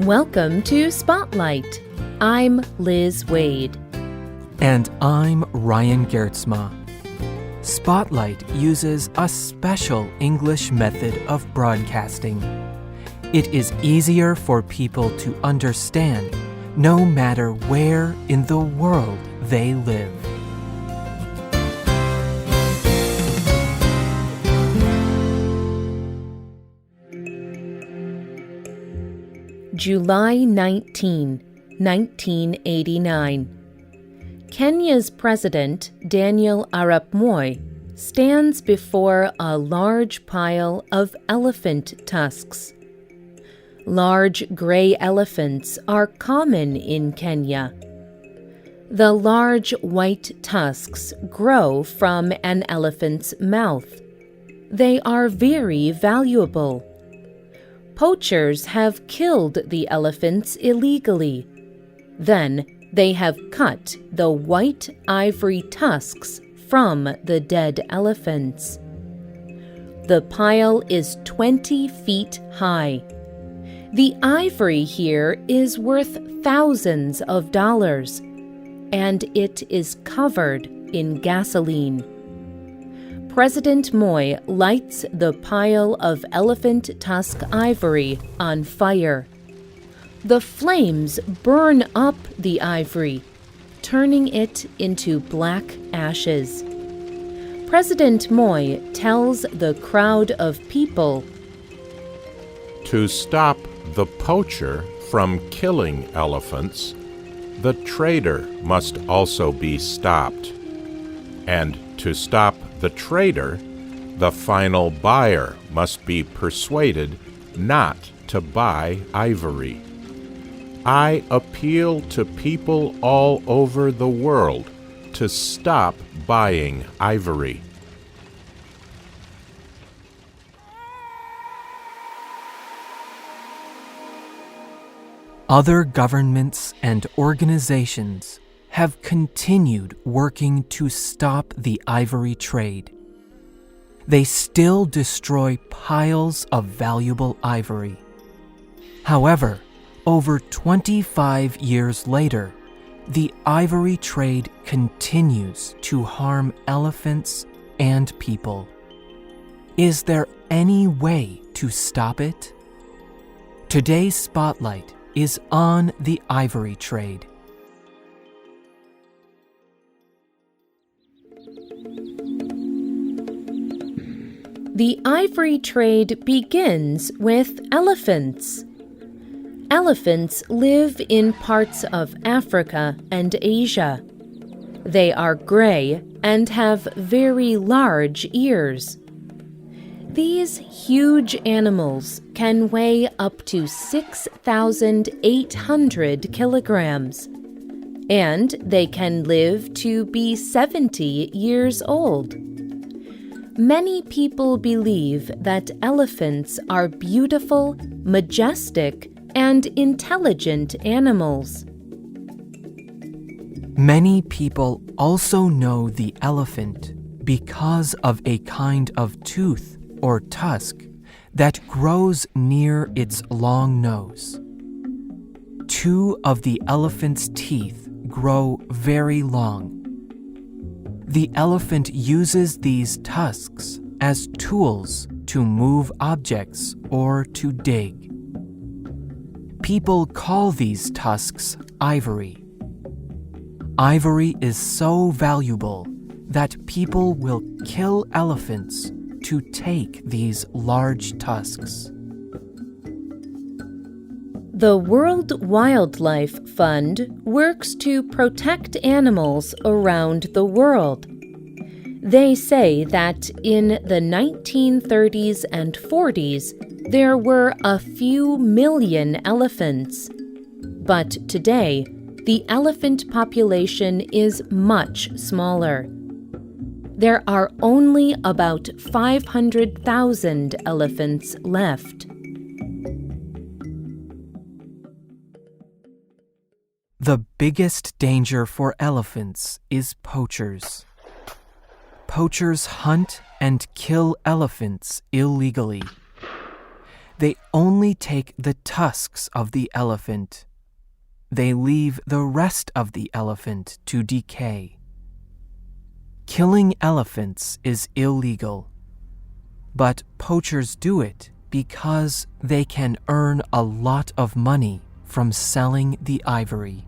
Welcome to Spotlight. I'm Liz Wade. And I'm Ryan Gertzma. Spotlight uses a special English method of broadcasting. It is easier for people to understand no matter where in the world they live. July 19, 1989. Kenya's President, Daniel Arap Moi, stands before a large pile of elephant tusks. Large gray elephants are common in Kenya. The large white tusks grow from an elephant's mouth. They are very valuable. Poachers have killed the elephants illegally. Then they have cut the white ivory tusks from the dead elephants. The pile is 20 feet high. The ivory here is worth thousands of dollars, and it is covered in gasoline. President Moi lights the pile of elephant tusk ivory on fire. The flames burn up the ivory, turning it into black ashes. President Moi tells the crowd of people, "To stop the poacher from killing elephants, the trader must also be stopped. And to stop the trader, the final buyer must be persuaded not to buy ivory. I appeal to people all over the world to stop buying ivory." Other governments and organizations have continued working to stop the ivory trade. They still destroy piles of valuable ivory. However, over 25 years later, the ivory trade continues to harm elephants and people. Is there any way to stop it? Today's Spotlight is on the ivory trade. The ivory trade begins with elephants. Elephants live in parts of Africa and Asia. They are gray and have very large ears. These huge animals can weigh up to 6,800 kilograms, and they can live to be 70 years old. Many people believe that elephants are beautiful, majestic, and intelligent animals. Many people also know the elephant because of a kind of tooth or tusk that grows near its long nose. Two of the elephant's teeth grow very long. The elephant uses these tusks as tools to move objects or to dig. People call these tusks ivory. Ivory is so valuable that people will kill elephants to take these large tusks. The World Wildlife Fund works to protect animals around the world. They say that in the 1930s and 40s, there were a few million elephants. But today, the elephant population is much smaller. There are only about 500,000 elephants left. The biggest danger for elephants is poachers. Poachers hunt and kill elephants illegally. They only take the tusks of the elephant. They leave the rest of the elephant to decay. Killing elephants is illegal, but poachers do it because they can earn a lot of money from selling the ivory.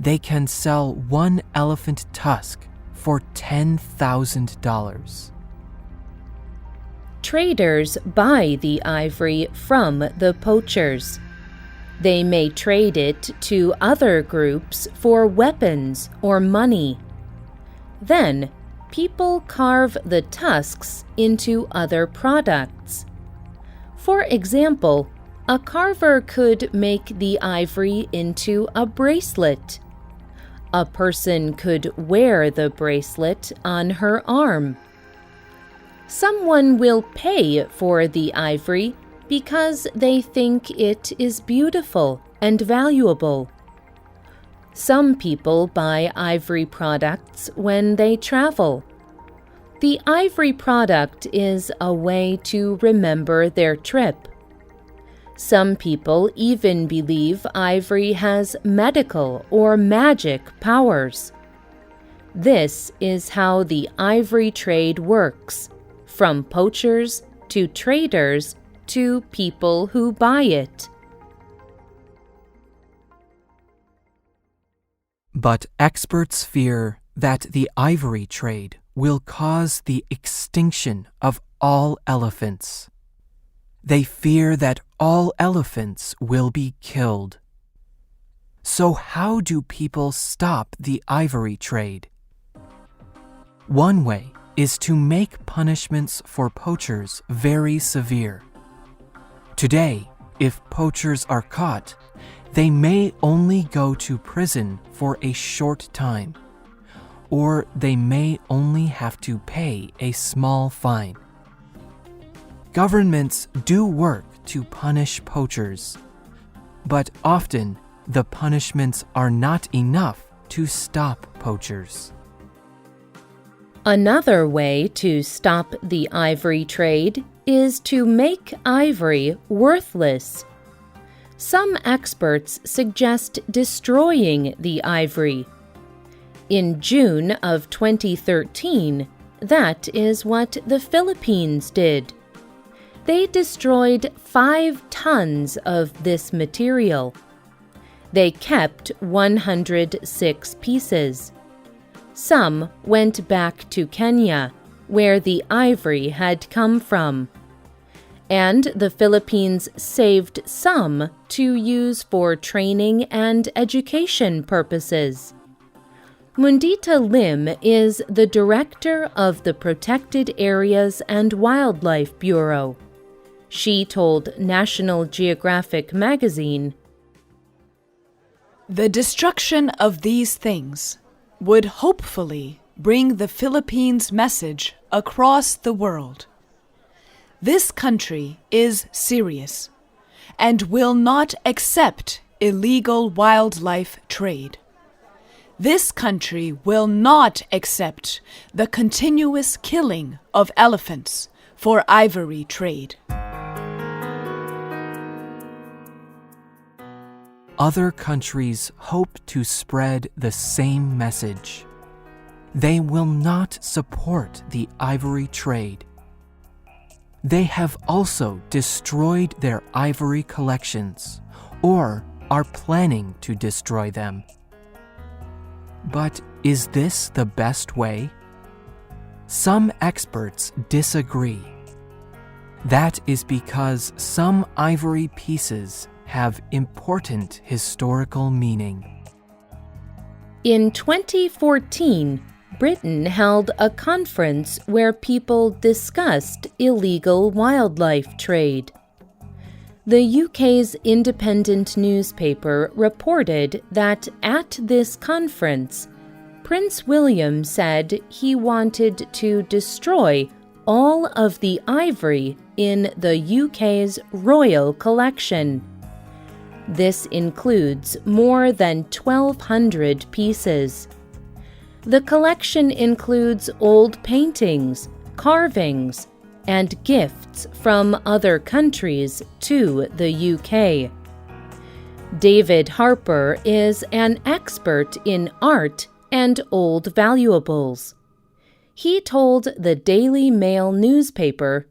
They can sell one elephant tusk for $10,000. Traders buy the ivory from the poachers. They may trade it to other groups for weapons or money. Then, people carve the tusks into other products. For example, a carver could make the ivory into a bracelet. A person could wear the bracelet on her arm. Someone will pay for the ivory because they think it is beautiful and valuable. Some people buy ivory products when they travel. The ivory product is a way to remember their trip. Some people even believe ivory has medical or magic powers. This is how the ivory trade works, from poachers to traders to people who buy it. But experts fear that the ivory trade will cause the extinction of all elephants. They fear that all elephants will be killed. So how do people stop the ivory trade? One way is to make punishments for poachers very severe. Today, if poachers are caught, they may only go to prison for a short time, or they may only have to pay a small fine. Governments do work to punish poachers, but often the punishments are not enough to stop poachers. Another way to stop the ivory trade is to make ivory worthless. Some experts suggest destroying the ivory. In June of 2013, that is what the Philippines did. They destroyed 5 tons of this material. They kept 106 pieces. Some went back to Kenya, where the ivory had come from. And the Philippines saved some to use for training and education purposes. Mundita Lim is the director of the Protected Areas and Wildlife Bureau. She told National Geographic magazine, "The destruction of these things would hopefully bring the Philippines' message across the world. This country is serious and will not accept illegal wildlife trade. This country will not accept the continuous killing of elephants for ivory trade." Other countries hope to spread the same message. They will not support the ivory trade. They have also destroyed their ivory collections or are planning to destroy them. But is this the best way? Some experts disagree. That is because some ivory pieces have important historical meaning. In 2014, Britain held a conference where people discussed illegal wildlife trade. The UK's independent newspaper reported that at this conference, Prince William said he wanted to destroy all of the ivory in the UK's royal collection. This includes more than 1,200 pieces. The collection includes old paintings, carvings, and gifts from other countries to the UK. David Harper is an expert in art and old valuables. He told the Daily Mail newspaper,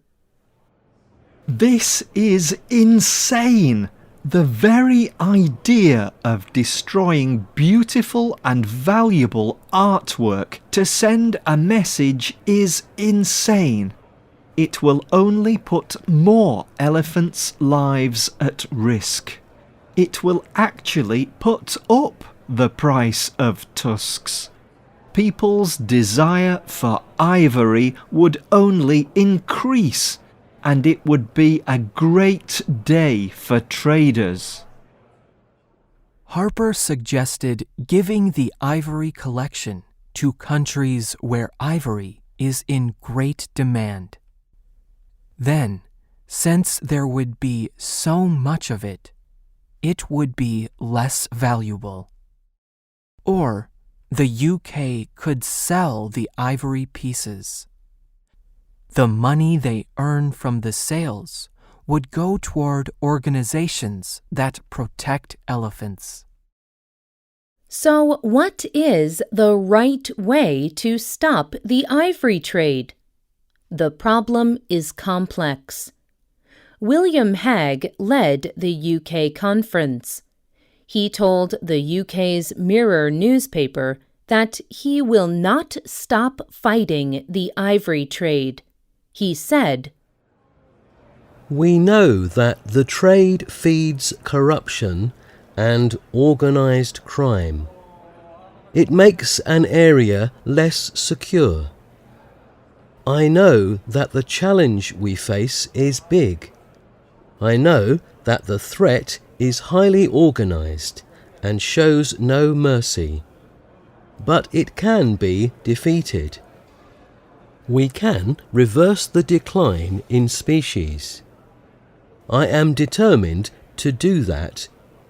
"This is insane! The very idea of destroying beautiful and valuable artwork to send a message is insane. It will only put more elephants' lives at risk. It will actually put up the price of tusks. People's desire for ivory would only increase, and it would be a great day for traders." Harper suggested giving the ivory collection to countries where ivory is in great demand. Then, since there would be so much of it, it would be less valuable. Or the UK could sell the ivory pieces. The money they earn from the sales would go toward organizations that protect elephants. So, what is the right way to stop the ivory trade? The problem is complex. William Hague led the UK conference. He told the UK's Mirror newspaper that he will not stop fighting the ivory trade. He said, "We know that the trade feeds corruption and organised crime. It makes an area less secure. I know that the challenge we face is big. I know that the threat is highly organised and shows no mercy. But it can be defeated. We can reverse the decline in species. I am determined to do that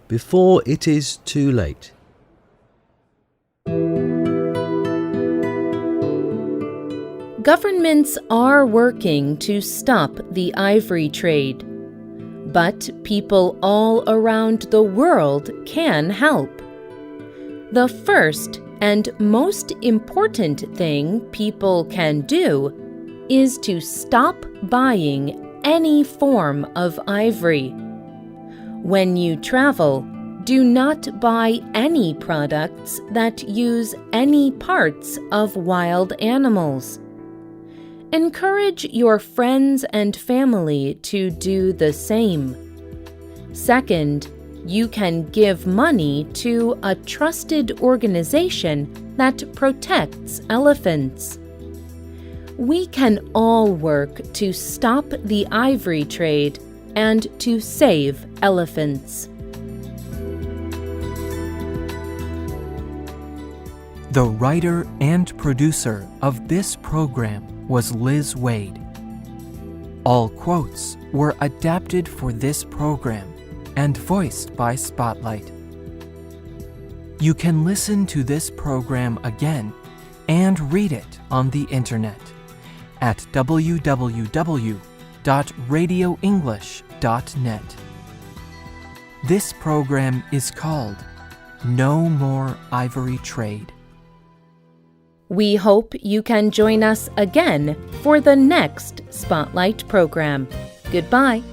before it is too late." Governments are working to stop the ivory trade, but people all around the world can help. The first and most important thing people can do is to stop buying any form of ivory. When you travel, do not buy any products that use any parts of wild animals. Encourage your friends and family to do the same. Second, you can give money to a trusted organization that protects elephants. We can all work to stop the ivory trade and to save elephants. The writer and producer of this program was Liz Wade. All quotes were adapted for this program and voiced by Spotlight. You can listen to this program again and read it on the internet at www.radioenglish.net. This program is called No More Ivory Trade. We hope you can join us again for the next Spotlight program. Goodbye.